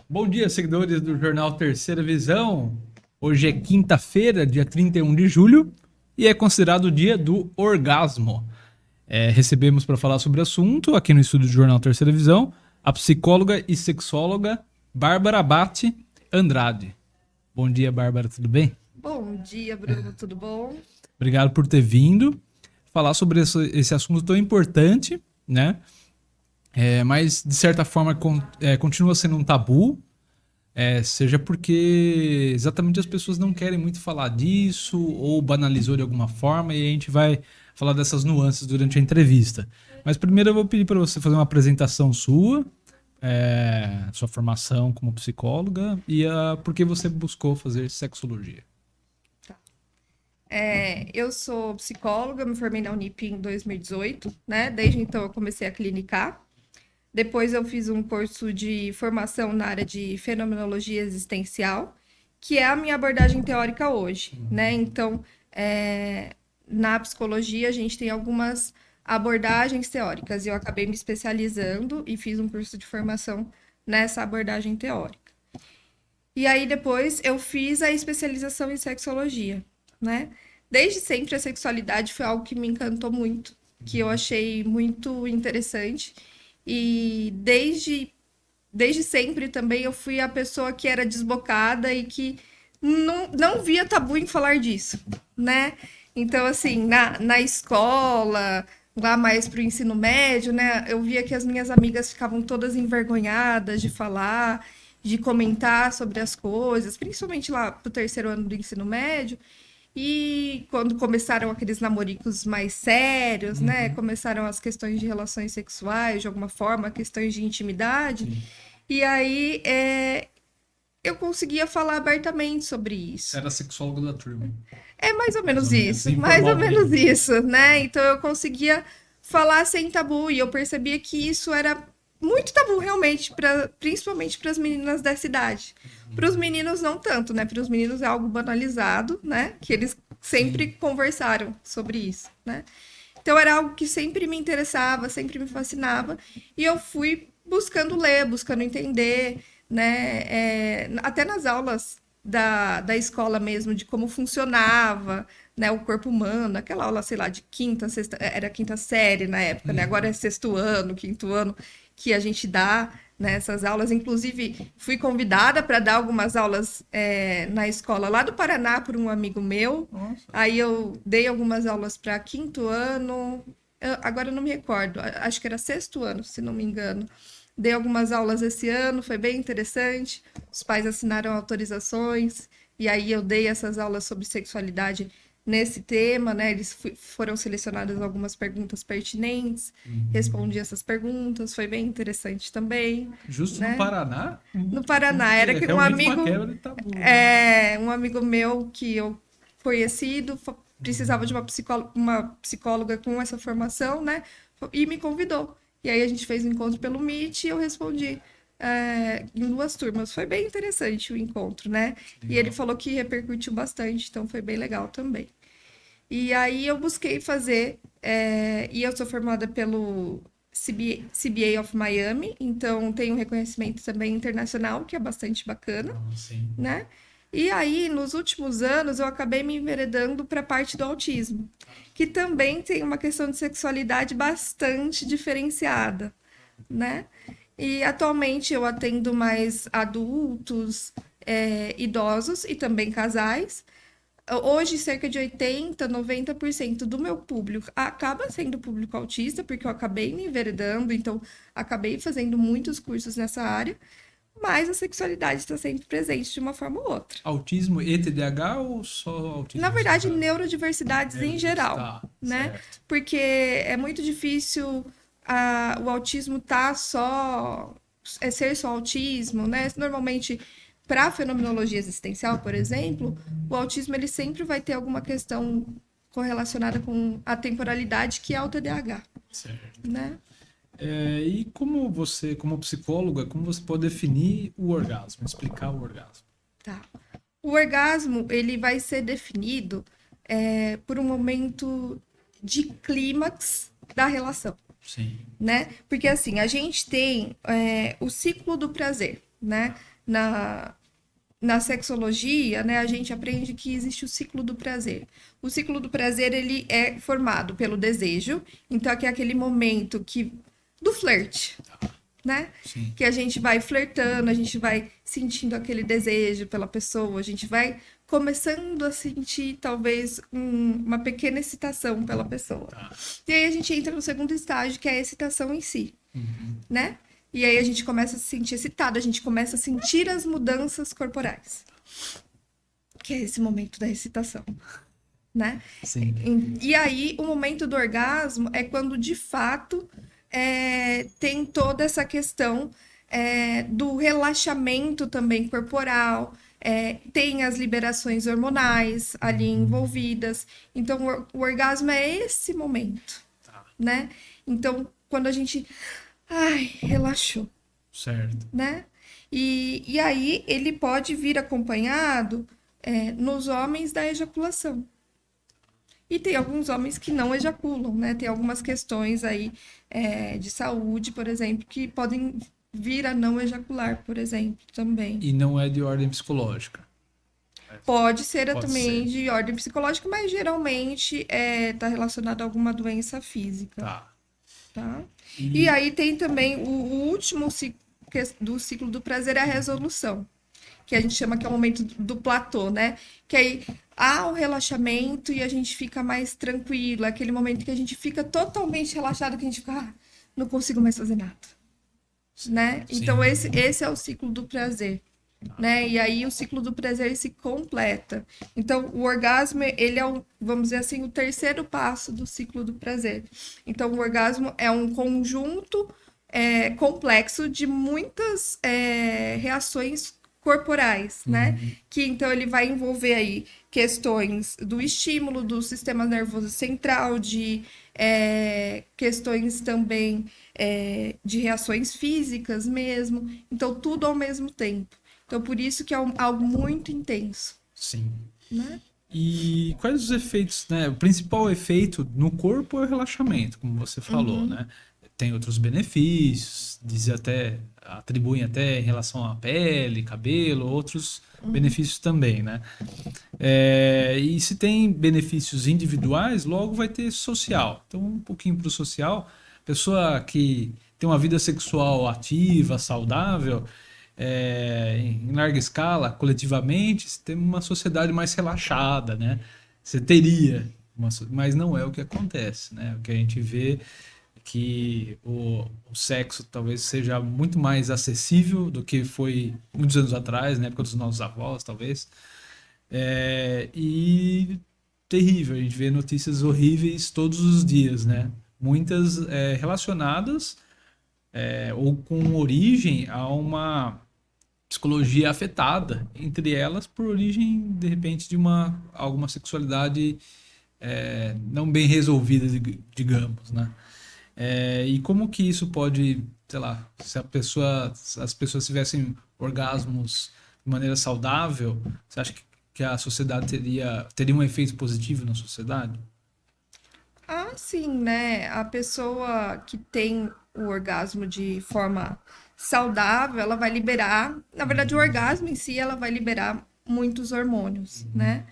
Bom dia, seguidores do Jornal Terceira Visão. Hoje é quinta-feira, dia 31 de julho, e é considerado o dia do orgasmo. Recebemos para falar sobre o assunto, aqui no estúdio do Jornal Terceira Visão, a psicóloga e sexóloga Bárbara Abate Andrade. Bom dia, Bárbara, tudo bem? Bom dia, Bruno, tudo bom? Obrigado por ter vindo falar sobre esse assunto tão importante, né? Mas, de certa forma, continua sendo um tabu, seja porque exatamente as pessoas não querem muito falar disso ou banalizou de alguma forma, e a gente vai falar dessas nuances durante a entrevista. Mas primeiro eu vou pedir para você fazer uma apresentação sua, sua formação como psicóloga e por que você buscou fazer sexologia. Eu sou psicóloga, me formei na Unip em 2018, né? Desde então eu comecei a clinicar. Depois eu fiz um curso de formação na área de fenomenologia existencial, que é a minha abordagem teórica hoje, né? Então, na psicologia a gente tem algumas abordagens teóricas. Eu acabei me especializando e fiz um curso de formação nessa abordagem teórica. E aí depois eu fiz a especialização em sexologia, né? Desde sempre a sexualidade foi algo que me encantou muito, que eu achei muito interessante. E desde sempre também eu fui a pessoa que era desbocada e que não via tabu em falar disso, né? Então, assim, na escola, lá mais pro ensino médio, né? Eu via que as minhas amigas ficavam todas envergonhadas de falar, de comentar sobre as coisas, principalmente lá pro terceiro ano do ensino médio. E quando começaram aqueles namoricos mais sérios, né? Começaram as questões de relações sexuais, de alguma forma, questões de intimidade. Sim. E aí eu conseguia falar abertamente sobre Você isso. era sexóloga da turma. É mais ou Mais ou menos menos, isso, mais ou menos informalmente. isso, né? Então eu conseguia falar sem tabu e eu percebia que isso era muito tabu realmente, principalmente para as meninas dessa idade. Para os meninos não tanto, né? Para os meninos é algo banalizado, né? Que eles sempre Sim. conversaram sobre isso, né? Então era algo que sempre me interessava, sempre me fascinava e eu fui buscando ler, buscando entender, né? Até nas aulas da escola mesmo, de como funcionava, né, o corpo humano, aquela aula, sei lá, de quinta, sexta, era quinta série na época, né? Agora é sexto ano, quinto ano que a gente dá nessas aulas. Inclusive, fui convidada para dar algumas aulas na escola lá do Paraná por um amigo meu. Nossa. Aí eu dei algumas aulas para quinto ano, agora eu não me recordo, acho que era sexto ano, se não me engano. Dei algumas aulas esse ano, foi bem interessante. Os pais assinaram autorizações, e aí eu dei essas aulas sobre sexualidade nesse tema, né? Eles foram selecionadas algumas perguntas pertinentes, respondi essas perguntas, foi bem interessante também, Justo no né? Paraná? No Muito, Paraná, era é que realmente uma quebra de tabu, né? um amigo meu que eu conhecido precisava de uma psicóloga com essa formação, né? E me convidou. E aí a gente fez o encontro pelo Meet e eu respondi em duas turmas. Foi bem interessante o encontro, né? E ele Legal. falou que repercutiu bastante, então foi bem legal também. E aí eu busquei fazer, e eu sou formada pelo CBA of Miami, então tem um reconhecimento também internacional, que é bastante bacana, Sim. né? E aí, nos últimos anos, eu acabei me enveredando para a parte do autismo, que também tem uma questão de sexualidade bastante diferenciada, né? E atualmente eu atendo mais adultos, idosos e também casais. Hoje, cerca de 80, 90% do meu público acaba sendo público autista, porque eu acabei me enveredando, então acabei fazendo muitos cursos nessa área, mas a sexualidade está sempre presente de uma forma ou outra. Autismo e TDAH ou só Na autismo verdade, separado? neurodiversidades em geral, Tá, né? certo. Porque é muito difícil o autismo tá só ser só autismo, né? Normalmente, para a fenomenologia existencial, por exemplo, o autismo ele sempre vai ter alguma questão correlacionada com a temporalidade, que é o TDAH, Certo. né? E como você, como psicóloga, como você pode definir o orgasmo, explicar o orgasmo? Tá. O orgasmo ele vai ser definido por um momento de clímax da relação, Sim. né? Porque assim, a gente tem o ciclo do prazer, né? Na sexologia, né, a gente aprende que existe o ciclo do prazer. O ciclo do prazer, ele é formado pelo desejo, então que é aquele momento do flerte, né? Sim. Que a gente vai flertando, a gente vai sentindo aquele desejo pela pessoa, a gente vai começando a sentir talvez uma pequena excitação pela pessoa. Tá. E aí a gente entra no segundo estágio, que é a excitação em si, né? E aí a gente começa a se sentir excitado, a gente começa a sentir as mudanças corporais. Que é esse momento da excitação, né? Sim. E aí o momento do orgasmo é quando de fato tem toda essa questão do relaxamento também corporal, tem as liberações hormonais ali envolvidas. Então o orgasmo é esse momento, né? Então quando a gente relaxou. Certo. Né? E aí ele pode vir acompanhado nos homens da ejaculação. E tem alguns homens que não ejaculam, né? Tem algumas questões aí de saúde, por exemplo, que podem vir a não ejacular, por exemplo, também. E não é de ordem psicológica. Pode ser Pode também ser. de ordem psicológica, mas geralmente está relacionado a alguma doença física. Tá. Tá? E aí tem também o último do ciclo do prazer, é a resolução, que a gente chama que é o momento do platô, né? Que aí há o relaxamento e a gente fica mais tranquilo, é aquele momento que a gente fica totalmente relaxado, que a gente fica, não consigo mais fazer nada, né? Sim. Então esse é o ciclo do prazer. Né? E aí o ciclo do prazer se completa. Então, o orgasmo, ele é, vamos dizer assim, o terceiro passo do ciclo do prazer. Então, o orgasmo é um conjunto complexo de muitas reações corporais, né? Que então ele vai envolver aí questões do estímulo do sistema nervoso central, de questões também de reações físicas mesmo. Então, tudo ao mesmo tempo. Então, por isso que é algo muito intenso. Sim. Né? E quais os efeitos, né? O principal efeito no corpo é o relaxamento, como você falou, né? Tem outros benefícios, atribuem até em relação à pele, cabelo, outros benefícios também, né? E se tem benefícios individuais, logo vai ter social. Então, um pouquinho para o social, pessoa que tem uma vida sexual ativa, saudável, em larga escala, coletivamente, você tem uma sociedade mais relaxada, né? Você teria, mas não é o que acontece, né? O que a gente vê é que o sexo talvez seja muito mais acessível do que foi muitos anos atrás, na época dos nossos avós, talvez. E terrível, a gente vê notícias horríveis todos os dias, né? Muitas relacionadas ou com origem a uma psicologia afetada, entre elas por origem, de repente, de alguma sexualidade não bem resolvida, digamos, né? E como que isso pode, sei lá, se as pessoas tivessem orgasmos de maneira saudável, você acha que a sociedade teria um efeito positivo na sociedade? Ah, sim, né? A pessoa que tem o orgasmo de forma saudável, ela vai liberar, na verdade, o orgasmo em si, ela vai liberar muitos hormônios, né?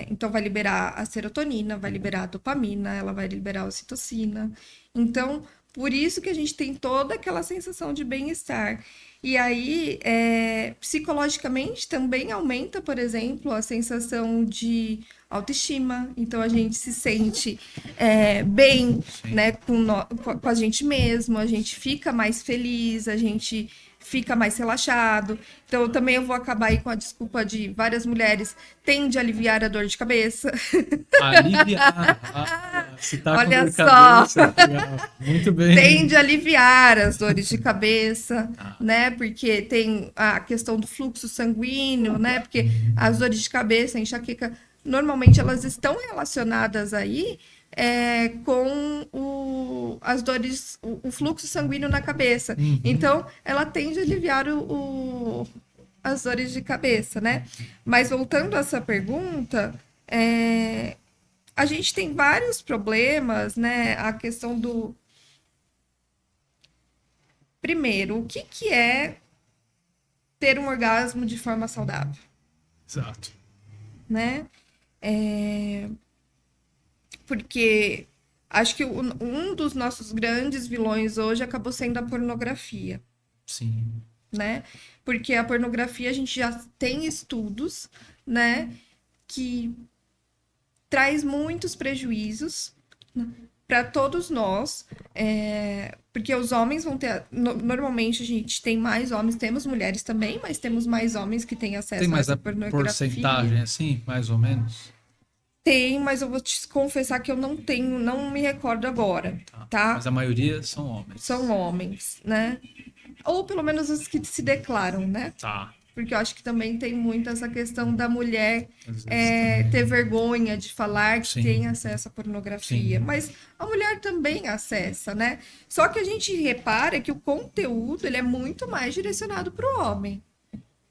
Então, vai liberar a serotonina, vai liberar a dopamina, ela vai liberar a ocitocina. Então, por isso que a gente tem toda aquela sensação de bem-estar. E aí, psicologicamente, também aumenta, por exemplo, a sensação de autoestima. Então, a gente se sente bem, né, com a gente mesmo, a gente fica mais feliz, a gente fica mais relaxado. Então, também eu vou acabar aí com a desculpa de várias mulheres, tende a aliviar a dor de cabeça. Aliviar. Se tá com Olha dor de só. cabeça, legal. Muito bem. Tende a aliviar as dores de cabeça, né? Porque tem a questão do fluxo sanguíneo, né? Porque as dores de cabeça, a enxaqueca, normalmente elas estão relacionadas aí com as dores, o fluxo sanguíneo na cabeça. Então, ela tende a aliviar as dores de cabeça, né? Mas voltando a essa pergunta, a gente tem vários problemas, né? A questão do... Primeiro, o que é ter um orgasmo de forma saudável, Exato. né? Porque acho que um dos nossos grandes vilões hoje acabou sendo a pornografia, Sim. né? Porque a pornografia a gente já tem estudos, né, que traz muitos prejuízos para todos nós, porque os homens vão ter. Normalmente a gente tem mais homens, temos mulheres também, mas temos mais homens que têm Tem acesso a mais essa a pornografia. porcentagem, assim, mais ou menos? Tem, mas eu vou te confessar que eu não tenho, não me recordo agora, Tá. tá? Mas a maioria são homens. São homens, né? Ou pelo menos os que se declaram, né? Tá. Porque eu acho que também tem muito essa questão da mulher Às vezes também. ter vergonha de falar que Sim. tem acesso à pornografia. Sim. Mas a mulher também acessa, né? Só que a gente repara que o conteúdo ele é muito mais direcionado para o homem.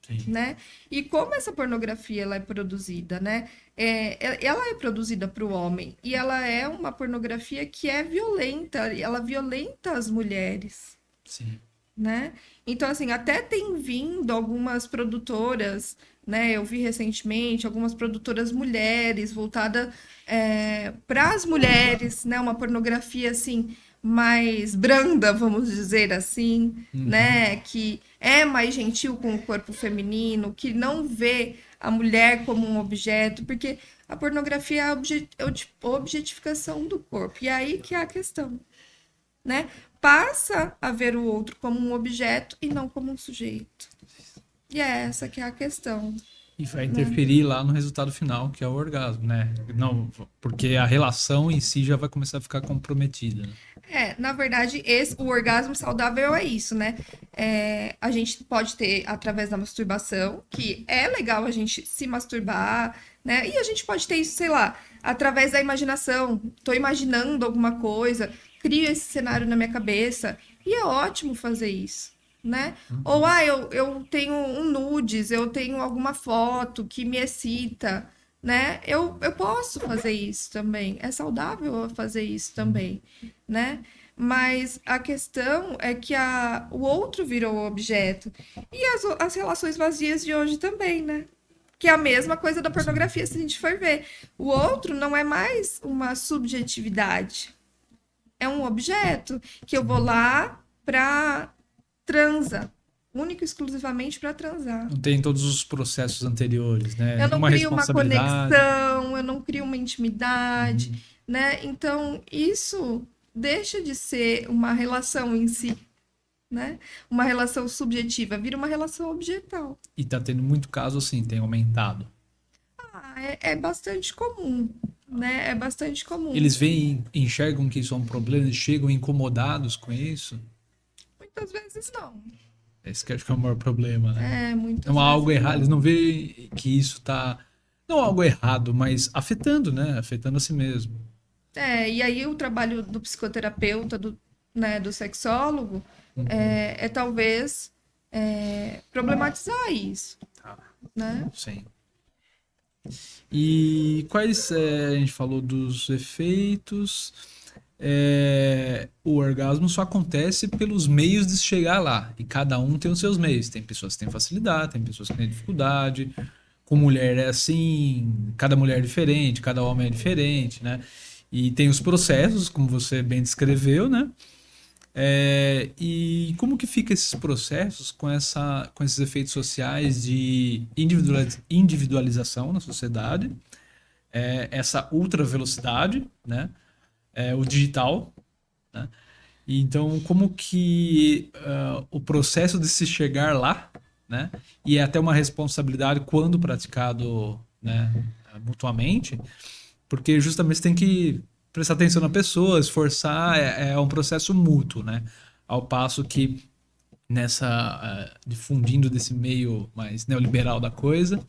Sim. Né? E como essa pornografia ela é produzida, né? Ela é produzida para o homem e ela é uma pornografia que é violenta, ela violenta as mulheres, Sim. né? Então, assim, até tem vindo algumas produtoras, né? Eu vi recentemente algumas produtoras mulheres voltada para as mulheres, né? Uma pornografia assim mais branda, vamos dizer assim, né? Que é mais gentil com o corpo feminino, que não vê a mulher como um objeto, porque a pornografia é a objetificação do corpo. E aí que é a questão, né? Passa a ver o outro como um objeto e não como um sujeito. E é essa que é a questão. E vai interferir lá no resultado final, que é o orgasmo, né? Não, porque a relação em si já vai começar a ficar comprometida. Né? Na verdade, o orgasmo saudável é isso, né? A gente pode ter através da masturbação, que é legal a gente se masturbar, né? E a gente pode ter isso, sei lá, através da imaginação. Tô imaginando alguma coisa, crio esse cenário na minha cabeça, e é ótimo fazer isso, né? Ou, eu tenho um nudes, eu tenho alguma foto que me excita, né? Eu posso fazer isso também. É saudável eu fazer isso também, né? Mas a questão é que o outro virou o objeto. E as relações vazias de hoje também, né? Que é a mesma coisa da pornografia, se a gente for ver. O outro não é mais uma subjetividade. É um objeto que eu vou lá pra transa. Único e exclusivamente para transar. Não tem todos os processos anteriores, né? Eu não Nenhuma crio uma responsabilidade. conexão, eu não crio uma intimidade, né? Então, isso deixa de ser uma relação em si, né? Uma relação subjetiva, vira uma relação objetal. E tá tendo muito caso assim, tem aumentado. É bastante comum, né? É bastante comum. Eles veem, enxergam que isso é um problema, eles chegam incomodados com isso. Muitas vezes não. Esse que acho que é o maior problema, né? Muitas Não há vezes algo errado, não. eles não veem que isso tá. Não algo errado, mas afetando, né? Afetando a si mesmo. E aí o trabalho do psicoterapeuta, né, do sexólogo, talvez problematizar isso, né? Sim. E quais, a gente falou dos efeitos, o orgasmo só acontece pelos meios de chegar lá, e cada um tem os seus meios. Tem pessoas que têm facilidade, tem pessoas que têm dificuldade, com mulher é assim, cada mulher é diferente, cada homem é diferente, né? E tem os processos, como você bem descreveu, né? E como que fica esses processos com esses efeitos sociais de individualização na sociedade, essa ultra velocidade, né? O digital, né? E então, como que o processo de se chegar lá, né? E é até uma responsabilidade quando praticado, né, mutuamente, porque justamente você tem que prestar atenção na pessoa, esforçar, é um processo mútuo, né? Ao passo que difundindo desse meio mais neoliberal da coisa,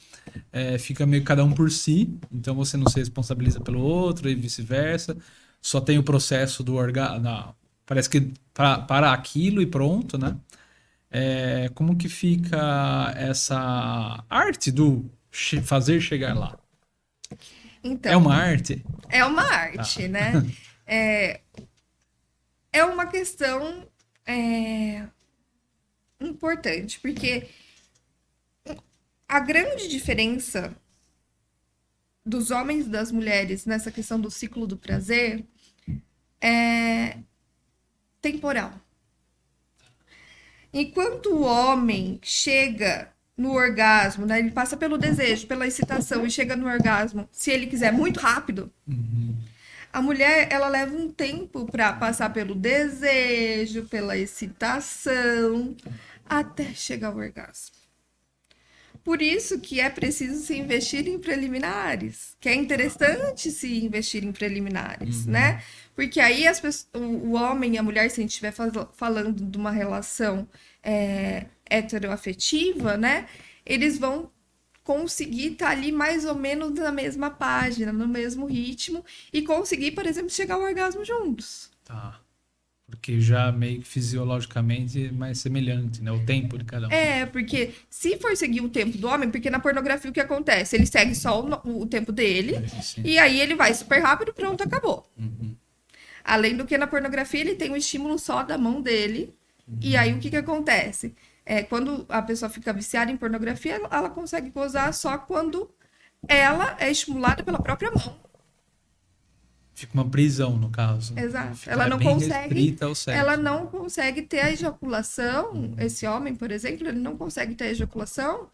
fica meio cada um por si, então você não se responsabiliza pelo outro e vice-versa, só tem o processo do orgasmo, parece que para aquilo e pronto, né? Como que fica essa arte do fazer chegar lá? Então, É uma arte? é uma arte, né? É uma questão importante, porque a grande diferença dos homens e das mulheres nessa questão do ciclo do prazer é temporal. Enquanto o homem chega no orgasmo, né, ele passa pelo desejo, pela excitação e chega no orgasmo, se ele quiser, muito rápido, a mulher, ela leva um tempo para passar pelo desejo, pela excitação, até chegar ao orgasmo. Por isso que é preciso se investir em preliminares, que é interessante se investir em preliminares, né? Porque aí o homem e a mulher, se a gente estiver falando de uma relação heteroafetiva, né? Eles vão conseguir estar ali mais ou menos na mesma página, no mesmo ritmo, e conseguir, por exemplo, chegar ao orgasmo juntos. Tá. Porque já meio que fisiologicamente é mais semelhante, né? O tempo de cada um. Porque se for seguir o tempo do homem, porque na pornografia o que acontece? Ele segue só o tempo dele, e aí ele vai super rápido, pronto, acabou. Além do que na pornografia ele tem um estímulo só da mão dele, e aí o que acontece? Quando a pessoa fica viciada em pornografia, ela consegue gozar só quando ela é estimulada pela própria mão. Fica uma prisão, no caso. Exato. Fica Ela não bem consegue, restrita ao sexo. ela não consegue ter a ejaculação. Esse homem, por exemplo, ele não consegue ter a ejaculação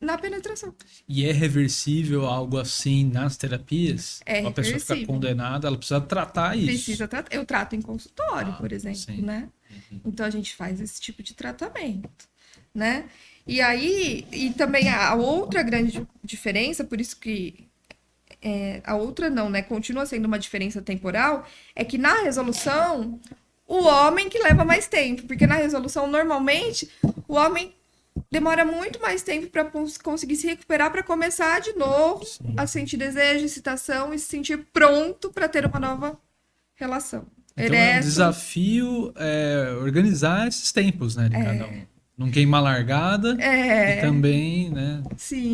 na penetração. E é reversível algo assim nas terapias? É a pessoa fica condenada, ela precisa tratar isso. Precisa tratar. Eu trato em consultório, por exemplo, sim. né? Então a gente faz esse tipo de tratamento, né? E aí, e também a outra grande diferença, por isso que a outra não, né? Continua sendo uma diferença temporal, é que na resolução, o homem que leva mais tempo, porque na resolução, normalmente, o homem demora muito mais tempo para conseguir se recuperar, para começar de novo a sentir desejo, excitação e se sentir pronto para ter uma nova relação. Então é um desafio organizar esses tempos, né, de cada um. Não queimar largada e também, né,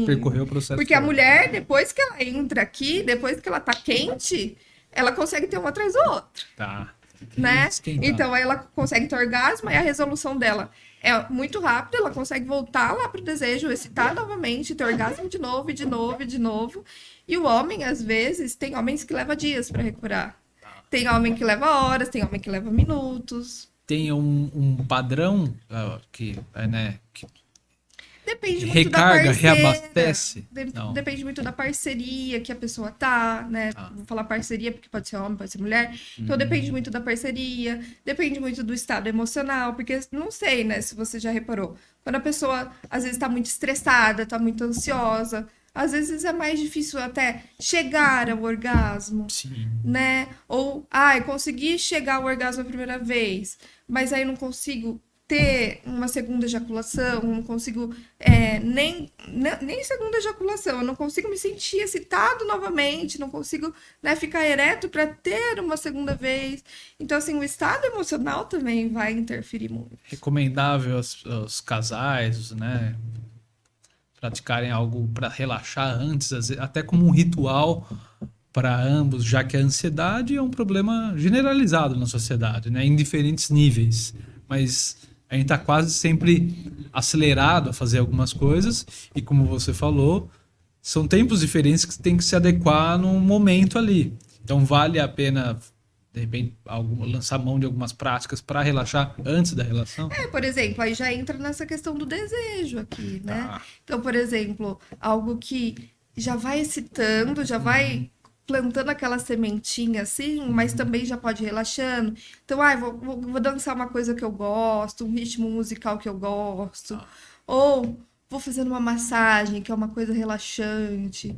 percorrer o processo. Porque a mulher, depois que ela entra aqui, depois que ela tá quente, ela consegue ter uma atrás do outro. Tá. Né? Então ela consegue ter orgasmo e a resolução dela é muito rápida, ela consegue voltar lá pro desejo, excitar novamente, ter orgasmo de novo, e de novo, e de novo. E o homem, às vezes, tem homens que levam dias para recuperar. Tem homem que leva horas, tem homem que leva minutos. Tem um padrão que depende muito recarga, da parceira, reabastece? Depende muito da parceria que a pessoa tá, né? Vou falar parceria porque pode ser homem, pode ser mulher. Então depende muito da parceria, depende muito do estado emocional, porque não sei, né, se você já reparou. Quando a pessoa às vezes tá muito estressada, tá muito ansiosa, às vezes é mais difícil até chegar ao orgasmo, né? Ou, eu consegui chegar ao orgasmo a primeira vez, mas aí não consigo ter uma segunda ejaculação, não consigo nem segunda ejaculação, eu não consigo me sentir excitado novamente, não consigo, né, ficar ereto para ter uma segunda vez. Então, assim, o estado emocional também vai interferir muito. Recomendável aos casais, né, praticarem algo para relaxar antes, até como um ritual para ambos, já que a ansiedade é um problema generalizado na sociedade, né, em diferentes níveis, mas a gente está quase sempre acelerado a fazer algumas coisas e, como você falou, são tempos diferentes que tem que se adequar no momento ali. Então vale a pena, de repente, lançar mão de algumas práticas para relaxar antes da relação? Por exemplo, aí já entra nessa questão do desejo aqui, né? Então, por exemplo, algo que já vai excitando, já vai plantando aquela sementinha assim, mas também já pode ir relaxando. Então, vou dançar uma coisa que eu gosto, um ritmo musical que eu gosto. Ou vou fazendo uma massagem, que é uma coisa relaxante.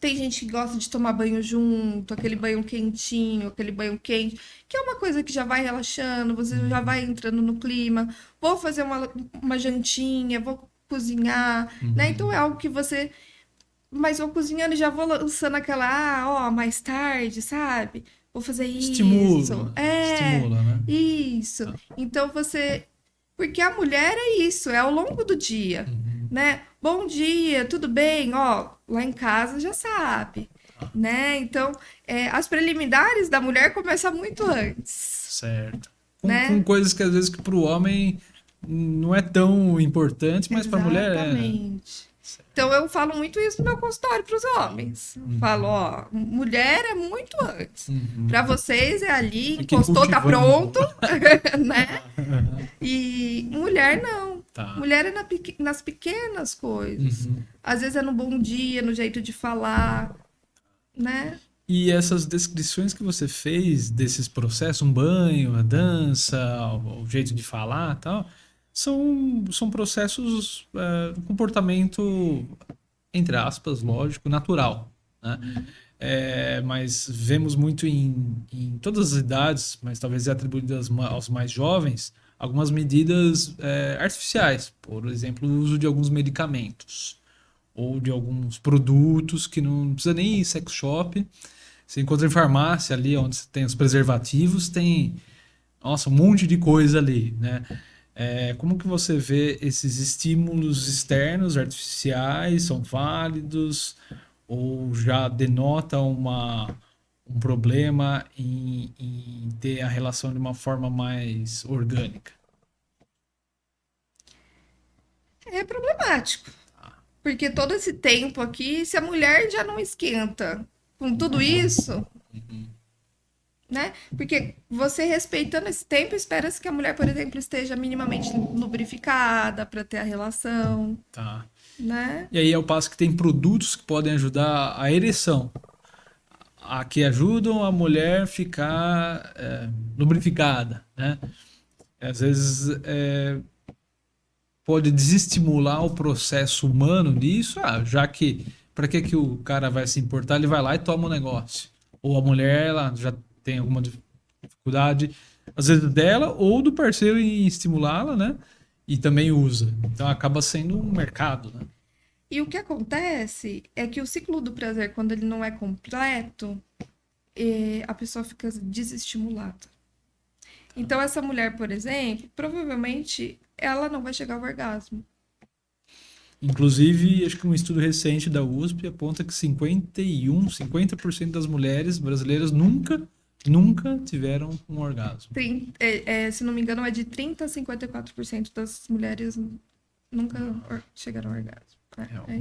Tem gente que gosta de tomar banho junto, aquele banho quentinho, aquele banho quente, que é uma coisa que já vai relaxando, você já vai entrando no clima. Vou fazer uma jantinha, vou cozinhar, né? Então é algo que você... Mas vou cozinhando e já vou lançando aquela, mais tarde, sabe? Vou fazer isso. Estimula, né? Isso. Então você... Porque a mulher é isso, é ao longo do dia, né? Bom dia, tudo bem? Lá em casa já sabe, né? Então, as preliminares da mulher começam muito antes. Certo. Né? Com coisas que às vezes que pro homem não é tão importante, mas para mulher é, né? Exatamente. Então eu falo muito isso no meu consultório para os homens. Falo, ó, mulher é muito antes. Para vocês é ali, Tem que ir encostou, tá cultivando. pronto, né? E mulher não. Tá. Mulher é nas pequenas coisas. Às vezes é no bom dia, no jeito de falar, né? E essas descrições que você fez desses processos, um banho, a dança, o jeito de falar e tal, são processos, um comportamento, entre aspas, lógico, natural, né? Mas vemos muito em todas as idades, mas talvez atribuídas aos mais jovens, algumas medidas artificiais, por exemplo, o uso de alguns medicamentos ou de alguns produtos que não precisa nem ir em sex shop. Você encontra em farmácia ali, onde você tem os preservativos, tem, nossa, um monte de coisa ali, né? Como que você vê esses estímulos externos, artificiais, são válidos ou já denota um problema em ter a relação de uma forma mais orgânica? É problemático. Porque todo esse tempo aqui, se a mulher já não esquenta com tudo isso, né? Porque você respeitando esse tempo, espera-se que a mulher, por exemplo, esteja minimamente lubrificada para ter a relação, Tá. né? E aí é o passo que tem produtos que podem ajudar a ereção, que ajudam a mulher ficar lubrificada, né? Às vezes pode desestimular o processo humano nisso, já que para que o cara vai se importar, ele vai lá e toma o negócio. Ou a mulher, ela já tem alguma dificuldade, às vezes dela ou do parceiro em estimulá-la, né? E também usa. Então acaba sendo um mercado, né? E o que acontece é que o ciclo do prazer, quando ele não é completo, a pessoa fica desestimulada. Então, essa mulher, por exemplo, provavelmente ela não vai chegar ao orgasmo. Inclusive, acho que um estudo recente da USP aponta que 50% das mulheres brasileiras nunca tiveram um orgasmo. Se não me engano, é de 30% a 54% das mulheres nunca chegaram ao orgasmo.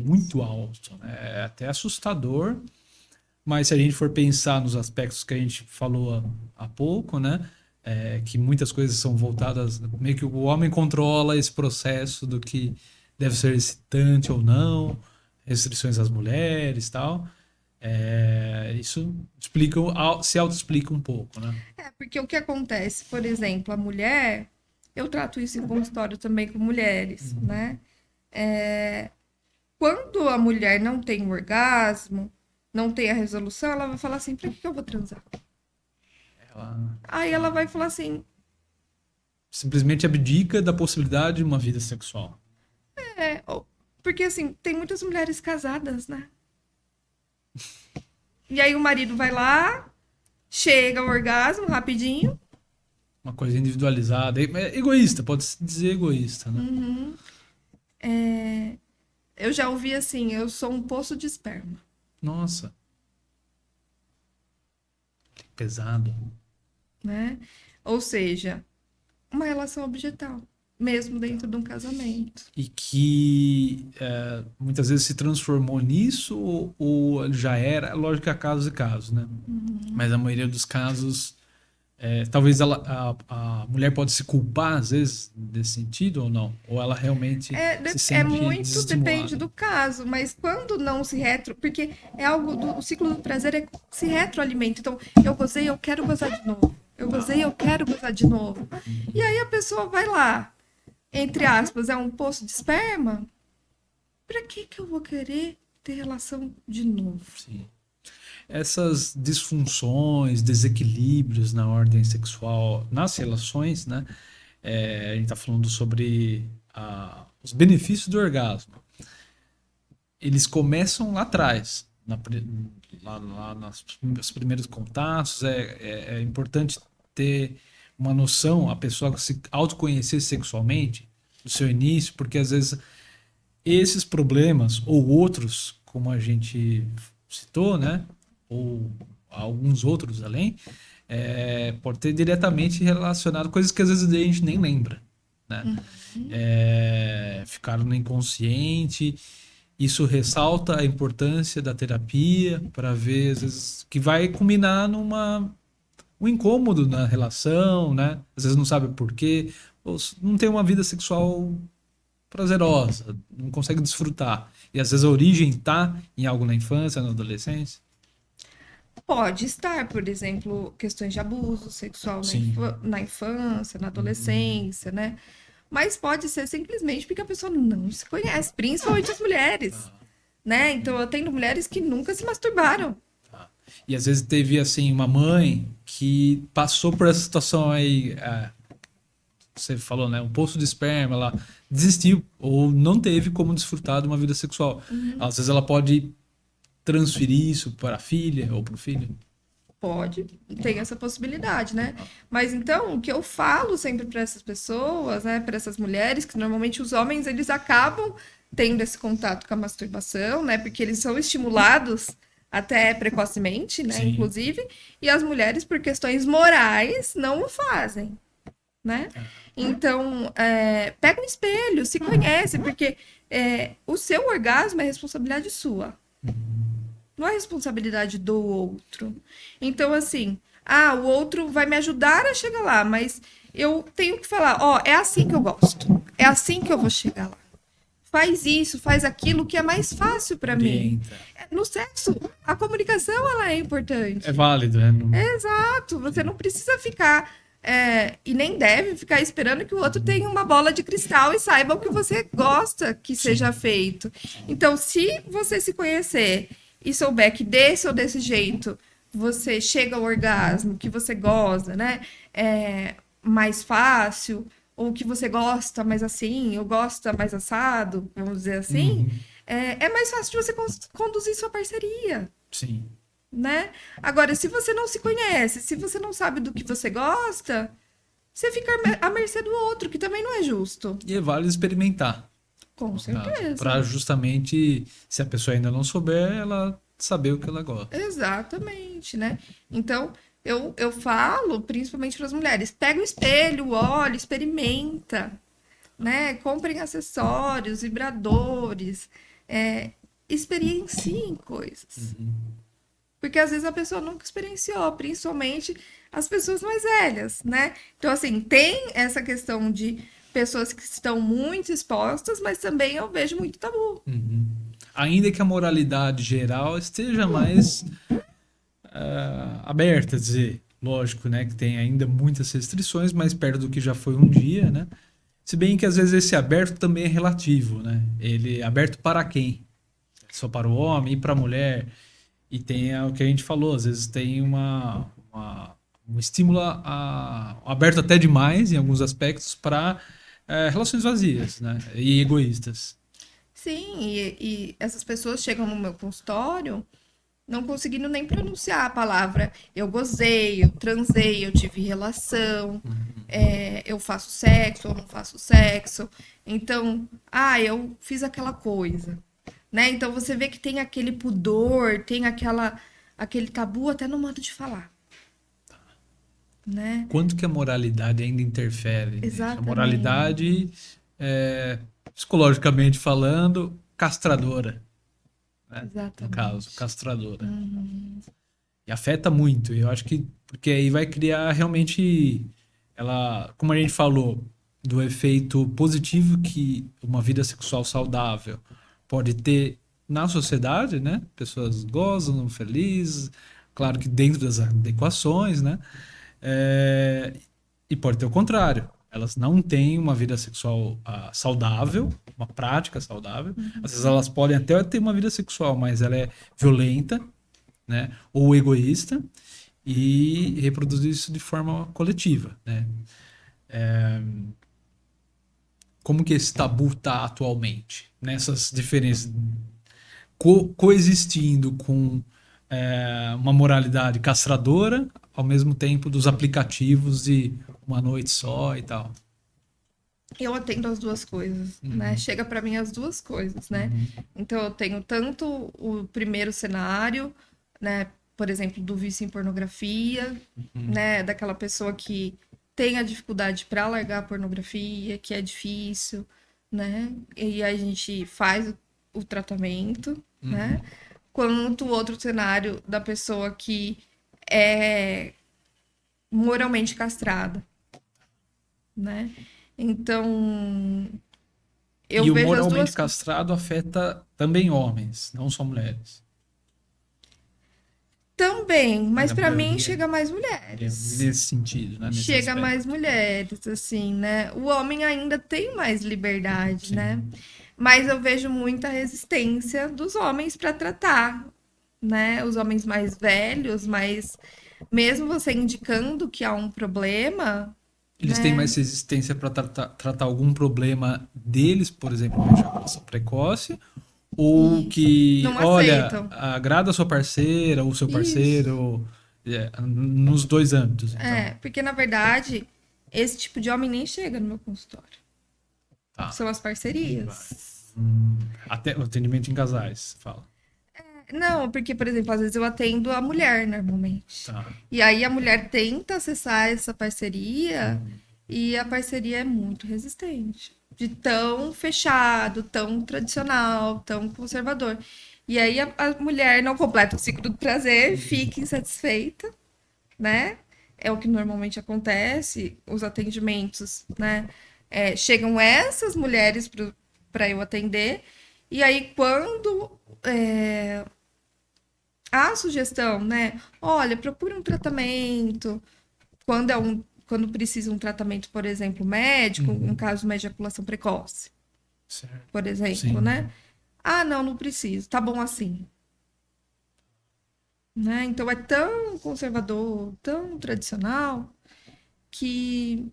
Muito alto, né? É até assustador, mas se a gente for pensar nos aspectos que a gente falou há pouco, né? Que muitas coisas são voltadas, meio que o homem controla esse processo do que deve ser excitante ou não, restrições às mulheres e tal. Isso se auto-explica um pouco, né? Porque o que acontece, por exemplo, a mulher, eu trato isso em consultório também com mulheres, né? Quando a mulher não tem o orgasmo, não tem a resolução, ela vai falar assim, pra que eu vou transar? Aí ela vai falar assim, simplesmente abdica da possibilidade de uma vida sexual. Porque assim, tem muitas mulheres casadas, né? E aí o marido vai lá, chega ao orgasmo rapidinho. Uma coisa individualizada. Egoísta, pode-se dizer egoísta, né? Eu já ouvi assim, eu sou um poço de esperma. Nossa. Que pesado. Né? Ou seja, uma relação objetal, mesmo dentro de um casamento. E que muitas vezes se transformou nisso ou já era, lógico que há casos e casos, né? Mas a maioria dos casos, talvez a mulher pode se culpar às vezes nesse sentido ou não? Ou ela realmente se sente muito desestimulada? depende do caso, mas quando não se porque é algo o ciclo do prazer se retroalimenta. Então, eu gozei, eu quero gozar de novo. Eu gozei, eu quero gozar de novo. E aí a pessoa vai lá, entre aspas, é um poço de esperma. Pra que eu vou querer ter relação de novo? Sim. Essas disfunções, desequilíbrios na ordem sexual, nas relações, né? A gente está falando sobre os benefícios do orgasmo. Eles começam lá atrás, lá nos primeiros contatos. É importante ter uma noção, a pessoa se autoconhecer sexualmente do seu início, porque às vezes esses problemas ou outros, como a gente citou, né? Ou alguns outros além, pode ter diretamente relacionado coisas que às vezes a gente nem lembra, né? Ficaram no inconsciente. Isso ressalta a importância da terapia para ver, às vezes, que vai culminar um incômodo na relação, né? Às vezes não sabe o porquê, ou não tem uma vida sexual prazerosa, não consegue desfrutar. E às vezes a origem está em algo na infância, na adolescência. Pode estar, por exemplo, questões de abuso sexual Sim. na infância, na adolescência, né? Mas pode ser simplesmente porque a pessoa não se conhece, principalmente as mulheres, né? Então, eu tenho mulheres que nunca se masturbaram. E às vezes teve, assim, uma mãe que passou por essa situação aí, você falou, né? Um poço de esperma, ela desistiu ou não teve como desfrutar de uma vida sexual. Às vezes ela pode transferir isso para a filha ou para o filho. Pode, tem essa possibilidade, né? Mas então, o que eu falo sempre para essas pessoas, né, para essas mulheres, que normalmente os homens eles acabam tendo esse contato com a masturbação, né, porque eles são estimulados até precocemente, né, Sim. inclusive, e as mulheres por questões morais não o fazem, né? Então, pega um espelho, se conhece, porque o seu orgasmo é responsabilidade sua. Não é responsabilidade do outro. Então, assim, o outro vai me ajudar a chegar lá, mas eu tenho que falar, ó, é assim que eu gosto. É assim que eu vou chegar lá. Faz isso, faz aquilo que é mais fácil para mim. No sexo, a comunicação ela é importante. É válido, né? Exato. Você não precisa ficar e nem deve ficar esperando que o outro tenha uma bola de cristal e saiba o que você gosta que seja feito. Então, se você se conhecer e souber que desse ou desse jeito você chega ao orgasmo, que você goza, né? Mais fácil, ou que você gosta mais assim, ou gosta mais assado, vamos dizer assim, é mais fácil de você conduzir sua parceria. Sim. Né? Agora, se você não se conhece, se você não sabe do que você gosta, você fica à mercê do outro, que também não é justo. E é válido experimentar. Com certeza. Para justamente, se a pessoa ainda não souber, ela saber o que ela gosta. Exatamente, né? Então, eu falo, principalmente para as mulheres, pega o espelho, olha, experimenta, né? Comprem acessórios, vibradores, experienciem coisas. Porque às vezes a pessoa nunca experienciou, principalmente as pessoas mais velhas, né? Então, assim, tem essa questão de pessoas que estão muito expostas, mas também eu vejo muito tabu. Ainda que a moralidade geral esteja mais aberta, dizer, lógico, né, que tem ainda muitas restrições, mais perto do que já foi um dia, né? Se bem que às vezes esse aberto também é relativo, né? Ele é aberto para quem? Só para o homem e para a mulher. E tem o que a gente falou, às vezes tem um estímulo aberto até demais, em alguns aspectos, para relações vazias, né? E egoístas. Sim, e essas pessoas chegam no meu consultório não conseguindo nem pronunciar a palavra eu gozei, eu transei, eu tive relação, eu faço sexo ou não faço sexo. Então, eu fiz aquela coisa. Né? Então você vê que tem aquele pudor, tem aquele tabu até no modo de falar. Né? Quanto que a moralidade ainda interfere nisso? A Exatamente. moralidade, psicologicamente falando, castradora. Né? Exatamente. No caso, castradora. E afeta muito. Eu acho que porque aí vai criar realmente ela, como a gente falou, do efeito positivo que uma vida sexual saudável pode ter na sociedade, né? Pessoas gozam, felizes, claro que dentro das adequações, né? E pode ter o contrário. Elas não têm uma vida sexual saudável, uma prática saudável. Às vezes elas podem até ter uma vida sexual, mas ela é violenta, né? Ou egoísta e reproduzir isso de forma coletiva, né? Como que esse tabu está atualmente? Nessas diferenças coexistindo com uma moralidade castradora, ao mesmo tempo dos aplicativos de uma noite só e tal. Eu atendo as duas coisas, né? Chega para mim as duas coisas, né? Então eu tenho tanto o primeiro cenário, né? Por exemplo, do vício em pornografia, né? Daquela pessoa que tem a dificuldade para largar a pornografia, que é difícil, né? E a gente faz o tratamento, né? Quanto o outro cenário da pessoa que é moralmente castrada, né? Então, eu E o vejo as moralmente duas castrado afeta também homens, não só mulheres. também, Mas mas a para mim maioria chega mais é mulheres. nesse sentido, né? Nesse Chega aspecto. mais mulheres, assim, né? O homem ainda tem mais liberdade, Sim. né? Mas eu vejo muita resistência dos homens para tratar, né? Os homens mais velhos, mas mesmo você indicando que há um problema, Eles têm né? mais resistência para tratar algum problema deles, por exemplo, uma ejaculação precoce, ou Isso. que, Não olha, aceitam. agrada a sua parceira ou seu Isso. parceiro, nos dois âmbitos, então. É, porque na verdade, esse tipo de homem nem chega no meu consultório. Tá. São as Vai. parcerias. Até o atendimento em casais, fala. Não, porque, por exemplo, às vezes eu atendo a mulher normalmente. Tá. E aí a mulher tenta acessar essa parceria e a parceria é muito resistente. De tão fechado, tão tradicional, tão conservador. E aí a mulher não completa o ciclo do prazer, fica insatisfeita, né? É o que normalmente acontece. Os atendimentos, né? Chegam essas mulheres para eu atender. E aí, quando a sugestão, né? Olha, procure um tratamento. Quando precisa um tratamento, por exemplo, médico, no caso de uma ejaculação precoce, Certo. por exemplo, Sim. né? Ah, não, não preciso. Tá bom assim. Né? Então é tão conservador, tão tradicional, que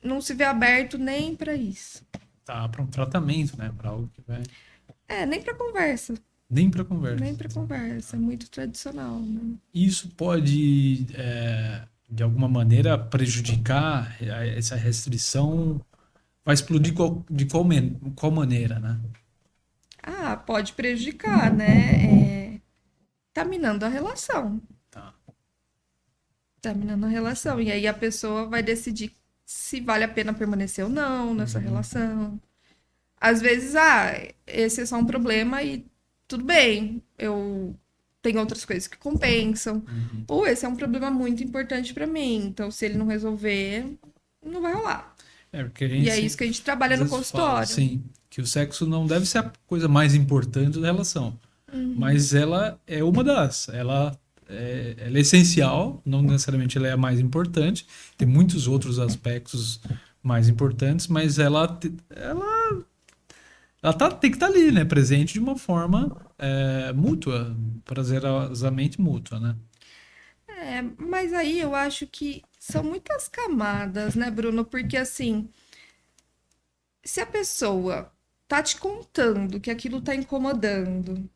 não se vê aberto nem para isso. Tá para um tratamento, né? Para algo que vai. Nem para conversa. Nem para conversa. Nem para conversa. É muito tradicional. Né? Isso pode, de alguma maneira, prejudicar essa restrição? Vai explodir qual maneira, né? Ah, pode prejudicar, né? Tá minando a relação. Tá. Tá minando a relação. E aí a pessoa vai decidir se vale a pena permanecer ou não nessa relação. Às vezes, esse é só um problema e tudo bem, eu tenho outras coisas que compensam. Ou esse é um problema muito importante pra mim, então se ele não resolver, não vai rolar. Porque a E gente é isso que a gente trabalha às no vezes fala, consultório. assim, que o sexo não deve ser a coisa mais importante da relação. Mas ela é uma das. Ela é essencial, não necessariamente ela é a mais importante. Tem muitos outros aspectos mais importantes, mas tem que estar ali, né? Presente de uma forma mútua, prazerosamente mútua, né? Mas aí eu acho que são muitas camadas, né, Bruno? Porque assim, se a pessoa tá te contando que aquilo tá incomodando,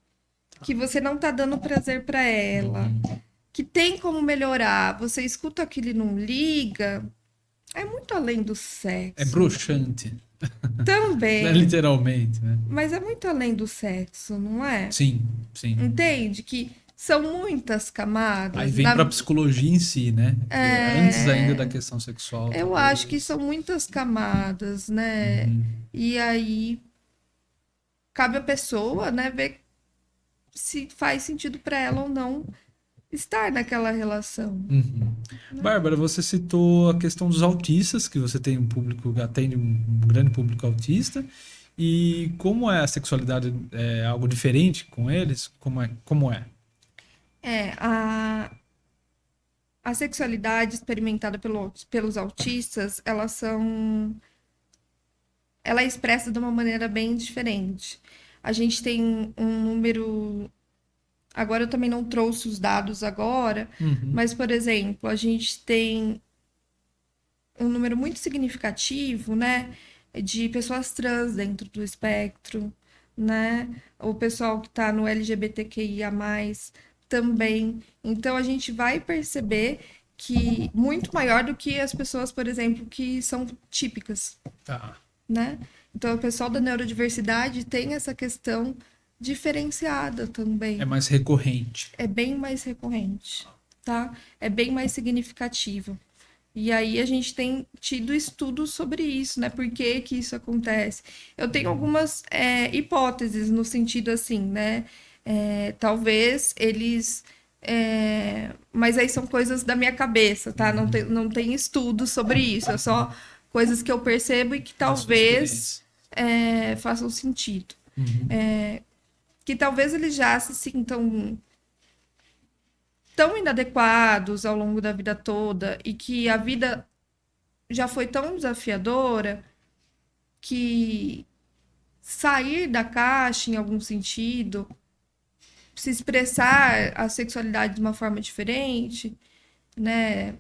que você não tá dando prazer pra ela, que tem como melhorar, você escuta aquilo e não liga, é muito além do É sexo. broxante, né? Também. Literalmente, né? Mas é muito além do sexo, não é? Sim, sim. Entende? Que são muitas Aí camadas. vem para a psicologia em si, né? Que é antes ainda da questão sexual, Eu acho que talvez. são muitas camadas, né? E aí cabe a pessoa, né, ver se faz sentido para ela ou não estar naquela relação. Bárbara, você citou a questão dos autistas, que você tem um público, atende um grande público autista. E como é a sexualidade? É algo diferente com eles? Como é? É, a sexualidade experimentada pelos autistas, ela é expressa de uma maneira bem diferente. A gente tem um número. Agora eu também não trouxe os dados agora, mas, por exemplo, a gente tem um número muito significativo, né, de pessoas trans dentro do espectro, né? O pessoal que está no LGBTQIA+, também. Então, a gente vai perceber que muito maior do que as pessoas, por exemplo, que são típicas, Tá. né? Então, o pessoal da neurodiversidade tem essa questão diferenciada também. É mais recorrente. É bem mais recorrente, tá? É bem mais significativo. E aí a gente tem tido estudos sobre isso, né? Por que que isso acontece? Eu tenho algumas hipóteses no sentido assim, né? Talvez eles. Mas aí são coisas da minha cabeça, tá? Não tem estudos sobre isso. É só coisas que eu percebo e que Da sua talvez experiência. façam sentido. Uhum. Que talvez eles já se sintam tão inadequados ao longo da vida toda e que a vida já foi tão desafiadora que sair da caixa em algum sentido, se expressar a sexualidade de uma forma diferente, né?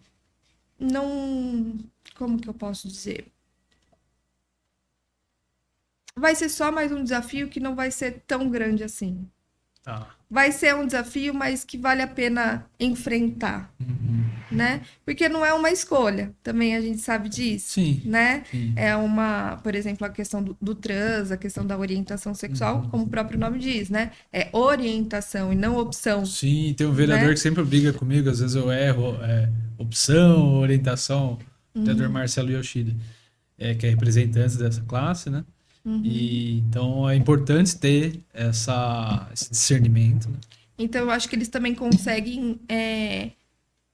Não, como que eu posso dizer? Vai ser só mais um desafio que não vai ser tão grande assim. Tá. Vai ser um desafio, mas que vale a pena enfrentar, né? Porque não é uma escolha, também a gente sabe disso, Sim, né? sim. É uma, por exemplo, a questão do trans, a questão da orientação sexual, como o próprio nome diz, né? É orientação e não opção, Sim, tem um vereador né? que sempre briga comigo, às vezes eu erro, opção, orientação, o vereador Marcelo Yoshida, que é representante dessa classe, né? E então é importante ter esse discernimento, né? Então, eu acho que eles também conseguem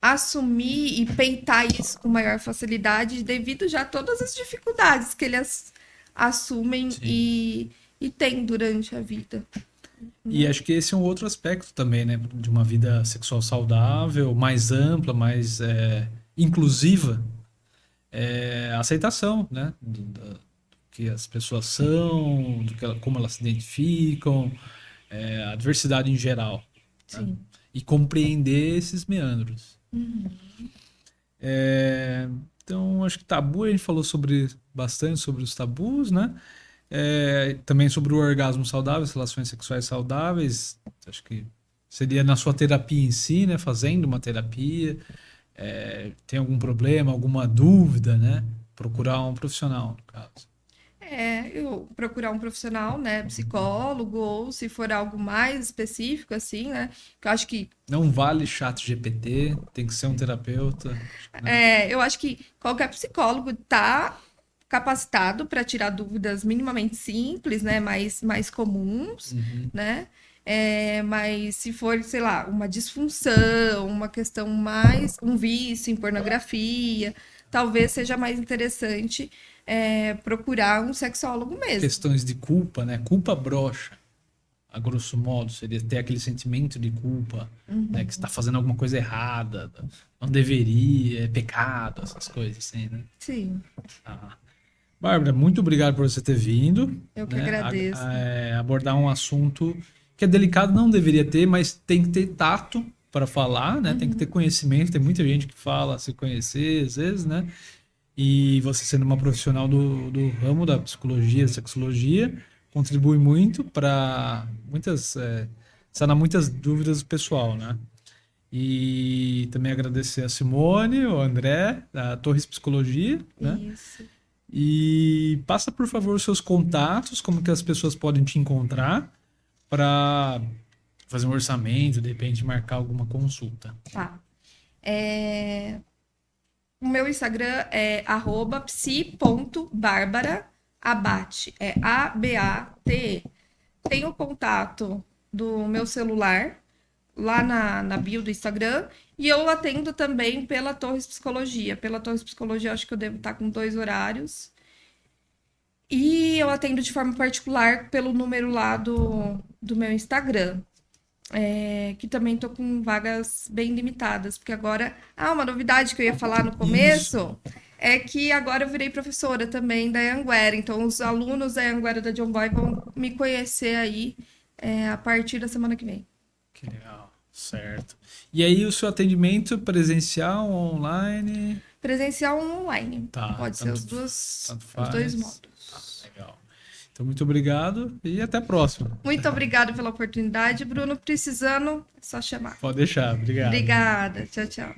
assumir e peitar isso com maior facilidade devido já a todas as dificuldades que eles assumem Sim. e têm durante a vida. E acho que esse é um outro aspecto também, né? De uma vida sexual saudável, mais ampla, mais inclusiva, a aceitação, né? Do que as pessoas são, como elas se identificam, a diversidade em geral, né? Sim. E compreender esses meandros. É, então, acho que tabu, a gente falou bastante sobre os tabus, né? Também sobre o orgasmo saudável, as relações sexuais saudáveis. Acho que seria na sua terapia em si, né? Fazendo uma terapia. Tem algum problema, alguma dúvida, né? Procurar um profissional, no caso. Eu procurar um profissional, né, psicólogo, ou se for algo mais específico, assim, né, que eu acho que, Não vale chat GPT, tem que ser um terapeuta, né? eu acho que qualquer psicólogo tá capacitado para tirar dúvidas minimamente simples, né, mais comuns, né, mas se for, sei lá, uma disfunção, uma questão mais, um vício em pornografia, talvez seja mais interessante procurar um sexólogo mesmo. Questões de culpa, né? Culpa broxa, a grosso modo, seria ter aquele sentimento de culpa, né? Que você está fazendo alguma coisa errada, não deveria, é pecado, essas coisas assim, né? Sim, Ah. Bárbara, muito obrigado por você ter vindo, eu que né? agradeço. Abordar um assunto que é delicado, não deveria ter, mas tem que ter tato para falar, né? Tem que ter conhecimento. Tem muita gente que fala se conhecer, às vezes, né? E você sendo uma profissional do ramo da psicologia, sexologia, contribui muito para sanar muitas dúvidas do pessoal, né? E também agradecer a Simone, o André, da Torres Psicologia, né? Isso. E passa, por favor, os seus contatos, como que as pessoas podem te encontrar para fazer um orçamento, de repente marcar alguma consulta. Tá. O meu Instagram é @psi.barbaraabate. É ABATE. Tem o contato do meu celular lá na bio do Instagram. E eu atendo também pela Torres Psicologia. Pela Torres Psicologia, eu acho que eu devo estar com 2 horários. E eu atendo de forma particular pelo número lá do meu Instagram. Que também tô com vagas bem limitadas, porque agora. Ah, uma novidade que eu ia falar no Isso. começo é que agora eu virei professora também da Anhanguera. Então, os alunos da Anhanguera da John Boy vão me conhecer aí a partir da semana que vem. Que legal. Certo. E aí, o seu atendimento presencial, online? Presencial ou online. Tá, Pode ser tanto os dois faz. Tá, modos. legal. Então, muito obrigado e até a próxima. Muito obrigada pela oportunidade, Bruno. Precisando, é só chamar. Pode deixar. Obrigado. Obrigada. Tchau, tchau.